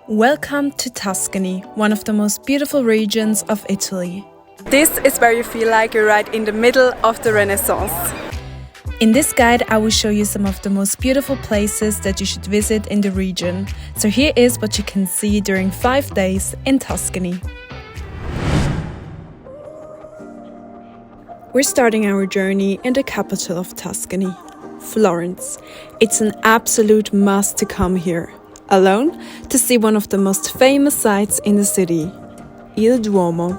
Welcome to Tuscany, one of the most beautiful regions of Italy. This is where you feel like you're right in the middle of the Renaissance. In this guide, I will show you some of the most beautiful places that you should visit in the region. So here is what you can see during 5 days in Tuscany. We're starting our journey in the capital of Tuscany, Florence. It's an absolute must to come here, alone, to see one of the most famous sites in the city, Il Duomo.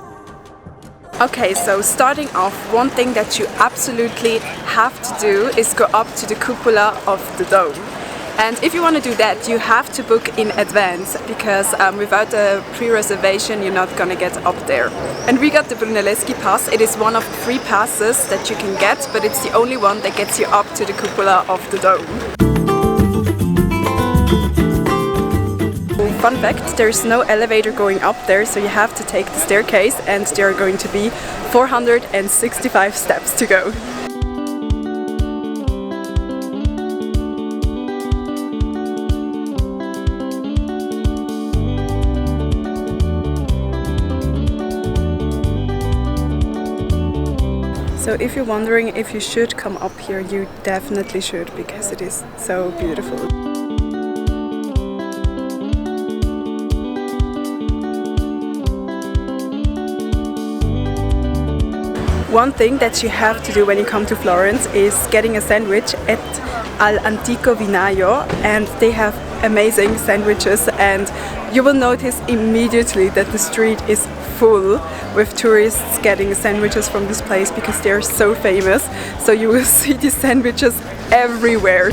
Okay, so starting off, one thing that you absolutely have to do is go up to the cupola of the dome. And if you want to do that, you have to book in advance, because without a pre-reservation you're not gonna get up there. And we got the Brunelleschi pass. It is one of 3 passes that you can get, but it's the only one that gets you up to the cupola of the dome. Fun fact, there's no elevator going up there, so you have to take the staircase, and there are going to be 465 steps to go. So if you're wondering if you should come up here, you definitely should, because it is so beautiful. One thing that you have to do when you come to Florence is getting a sandwich at Al Antico Vinaio, and they have amazing sandwiches, and you will notice immediately that the street is full with tourists getting sandwiches from this place because they are so famous. So you will see these sandwiches everywhere.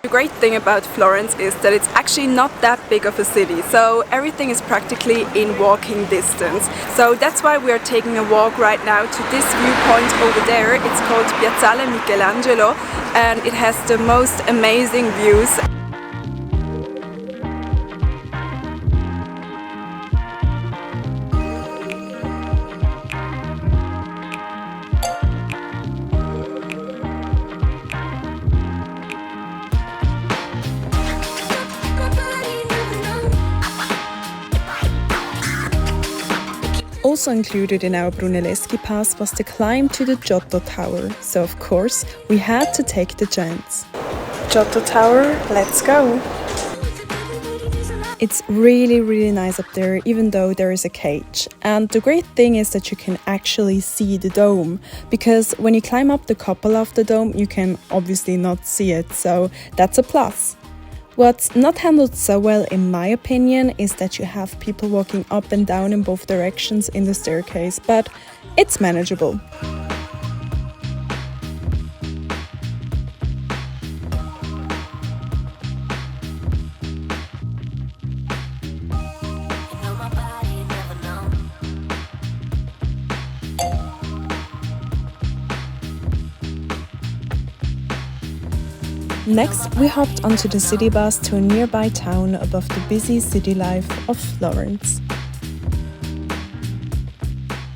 The great thing about Florence is that it's actually not that big of a city, so everything is practically in walking distance. So that's why we are taking a walk right now to this viewpoint over there. It's called Piazzale Michelangelo, and it has the most amazing views. Also included in our Brunelleschi pass was the climb to the Giotto Tower, so of course we had to take the chance. Giotto Tower, let's go! It's really nice up there, even though there is a cage. And the great thing is that you can actually see the dome, because when you climb up the cupola of the dome you can obviously not see it, so that's a plus. What's not handled so well, in my opinion, is that you have people walking up and down in both directions in the staircase, but it's manageable. Next, we hopped onto the city bus to a nearby town above the busy city life of Florence.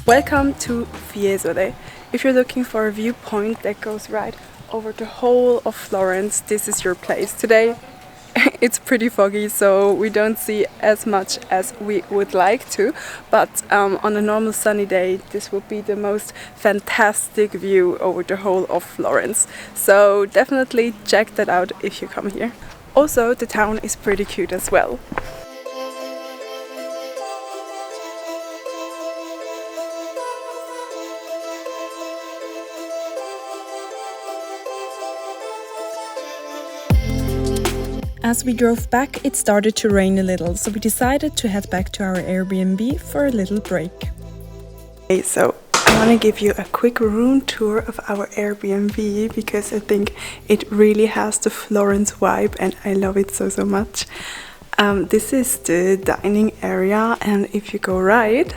Welcome to Fiesole. If you're looking for a viewpoint that goes right over the whole of Florence, this is your place. Today it's pretty foggy, so we don't see as much as we would like to, but on a normal sunny day this would be the most fantastic view over the whole of Florence. So definitely check that out if you come here. Also, the town is pretty cute as well. As we drove back, it started to rain a little, so we decided to head back to our Airbnb for a little break. Okay, so I want to give you a quick room tour of our Airbnb, because I think it really has the Florence vibe and I love it so much. This is the dining area, and if you go right,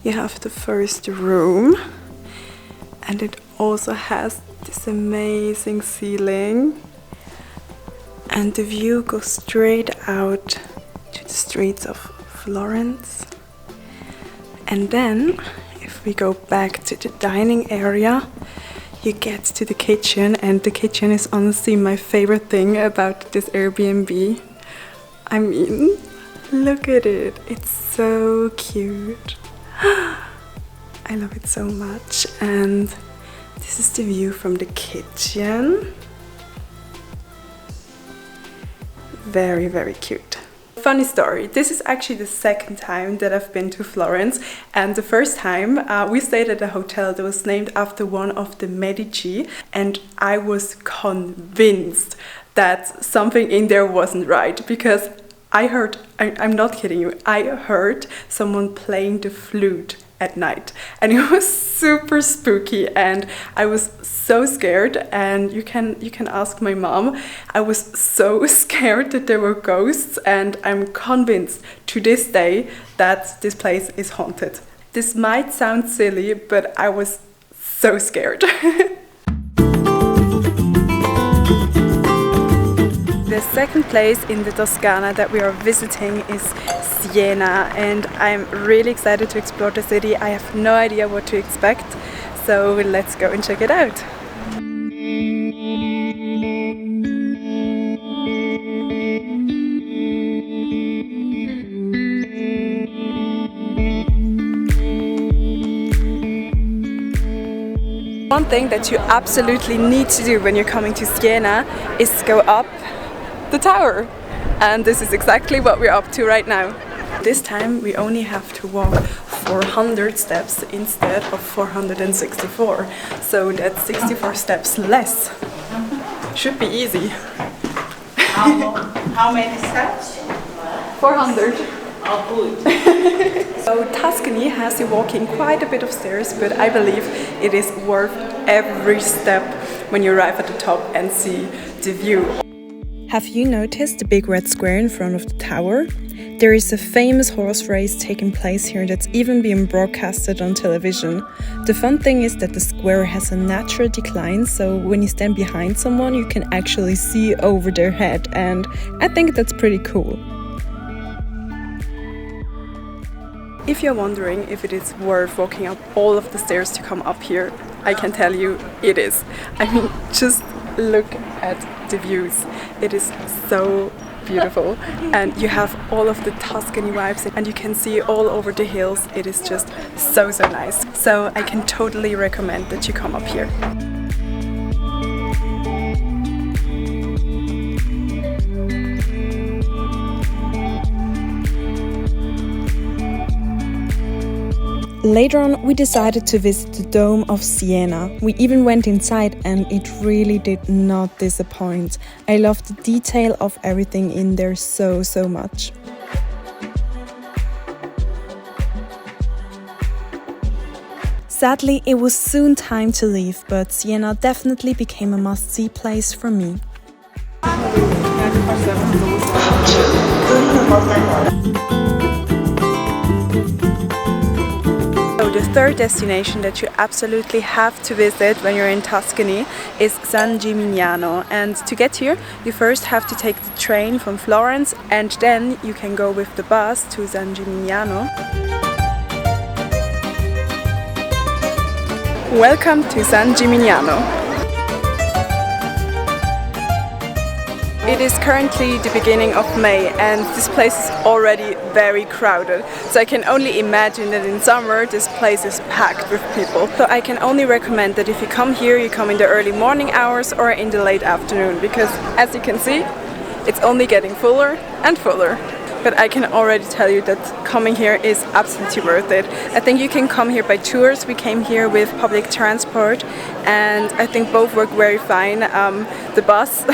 you have the first room, and it also has this amazing ceiling. And the view goes straight out to the streets of Florence. And then, if we go back to the dining area, you get to the kitchen, and the kitchen is honestly my favorite thing about this Airbnb. I mean, look at it, it's so cute. I love it so much. And this is the view from the kitchen. Very, very cute. Funny story, this is actually the second time that I've been to Florence, and the first time we stayed at a hotel that was named after one of the Medici, and I was convinced that something in there wasn't right, because I heard, I'm not kidding you, I heard someone playing the flute at night, and it was super spooky, and I was so scared. And you can ask my mom. I was so scared that there were ghosts, and I'm convinced to this day that this place is haunted. This might sound silly, but I was so scared. The second place in the Toscana that we are visiting is Siena, and I'm really excited to explore the city. I have no idea what to expect, so let's go and check it out. One thing that you absolutely need to do when you're coming to Siena is go up the tower, and this is exactly what we're up to right now. This time we only have to walk 400 steps instead of 464, so that's 64 steps less. Should be easy. How many steps? 400. Oh, good. So Tuscany has you walking quite a bit of stairs, but I believe it is worth every step when you arrive at the top and see the view. Have you noticed the big red square in front of the tower? There is a famous horse race taking place here that's even being broadcasted on television. The fun thing is that the square has a natural decline, so when you stand behind someone you can actually see over their head, and I think that's pretty cool. If you're wondering if it is worth walking up all of the stairs to come up here, I can tell you it is. I mean, just look at the views. It is so beautiful, and you have all of the Tuscany vibes, and you can see all over the hills. It is just so nice. So I can totally recommend that you come up here. Later on, we decided to visit the Dome of Siena. We even went inside, and it really did not disappoint. I love the detail of everything in there so much. Sadly, it was soon time to leave, but Siena definitely became a must-see place for me. So the third destination that you absolutely have to visit when you're in Tuscany is San Gimignano, and to get here you first have to take the train from Florence, and then you can go with the bus to San Gimignano. Welcome to San Gimignano. It is currently the beginning of May, and this place is already very crowded. So I can only imagine that in summer this place is packed with people. So I can only recommend that if you come here, you come in the early morning hours or in the late afternoon, because as you can see, it's only getting fuller and fuller. But I can already tell you that coming here is absolutely worth it. I think you can come here by tours. We came here with public transport, and I think both work very fine. The bus,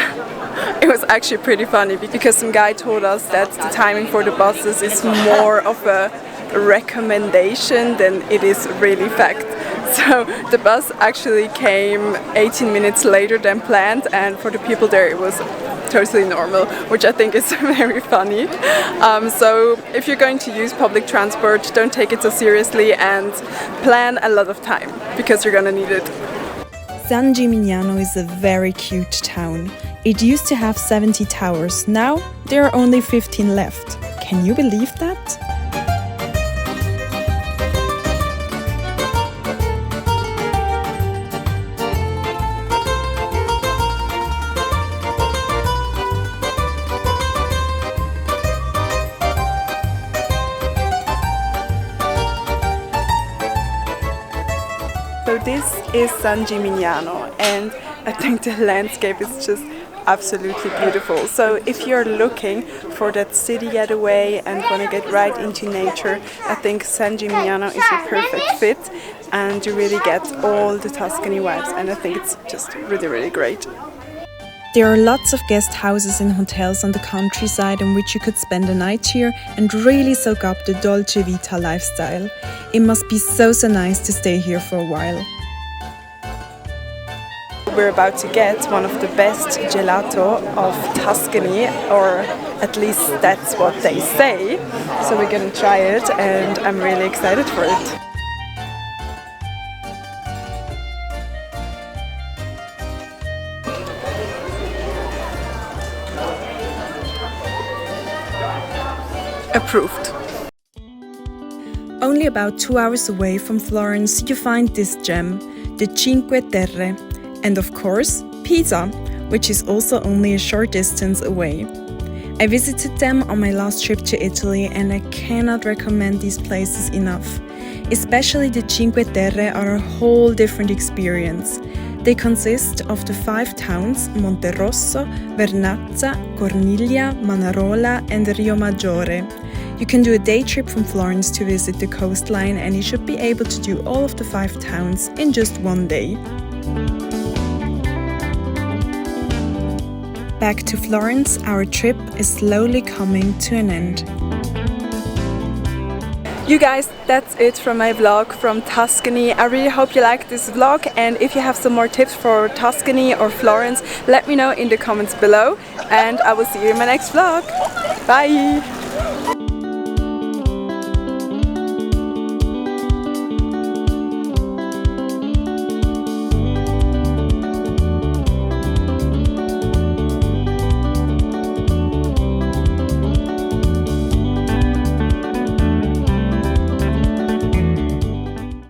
it was actually pretty funny because some guy told us that the timing for the buses is more of a recommendation than it is really fact. So the bus actually came 18 minutes later than planned, and for the people there it was totally normal, which I think is very funny. So if you're going to use public transport, don't take it so seriously and plan a lot of time, because you're gonna need it. San Gimignano is a very cute town. It used to have 70 towers, now there are only 15 left. Can you believe that? this is San Gimignano, and I think the landscape is just absolutely beautiful. So if you're looking for that city getaway and want to get right into nature, I think San Gimignano is a perfect fit, and you really get all the Tuscany vibes, and I think it's just really, really great. There are lots of guest houses and hotels on the countryside in which you could spend a night here and really soak up the dolce vita lifestyle. It must be so nice to stay here for a while. We're about to get one of the best gelato of Tuscany, or at least that's what they say. So we're gonna try it, and I'm really excited for it. Approved. Only about 2 hours away from Florence, you find this gem, the Cinque Terre, and of course, Pisa, which is also only a short distance away. I visited them on my last trip to Italy, and I cannot recommend these places enough. Especially the Cinque Terre are a whole different experience. They consist of the 5 towns Monterosso, Vernazza, Corniglia, Manarola and Riomaggiore. You can do a day trip from Florence to visit the coastline, and you should be able to do all of the 5 towns in just one day. Back to Florence, our trip is slowly coming to an end. You guys, that's it from my vlog from Tuscany. I really hope you liked this vlog, and if you have some more tips for Tuscany or Florence, let me know in the comments below, and I will see you in my next vlog. Bye!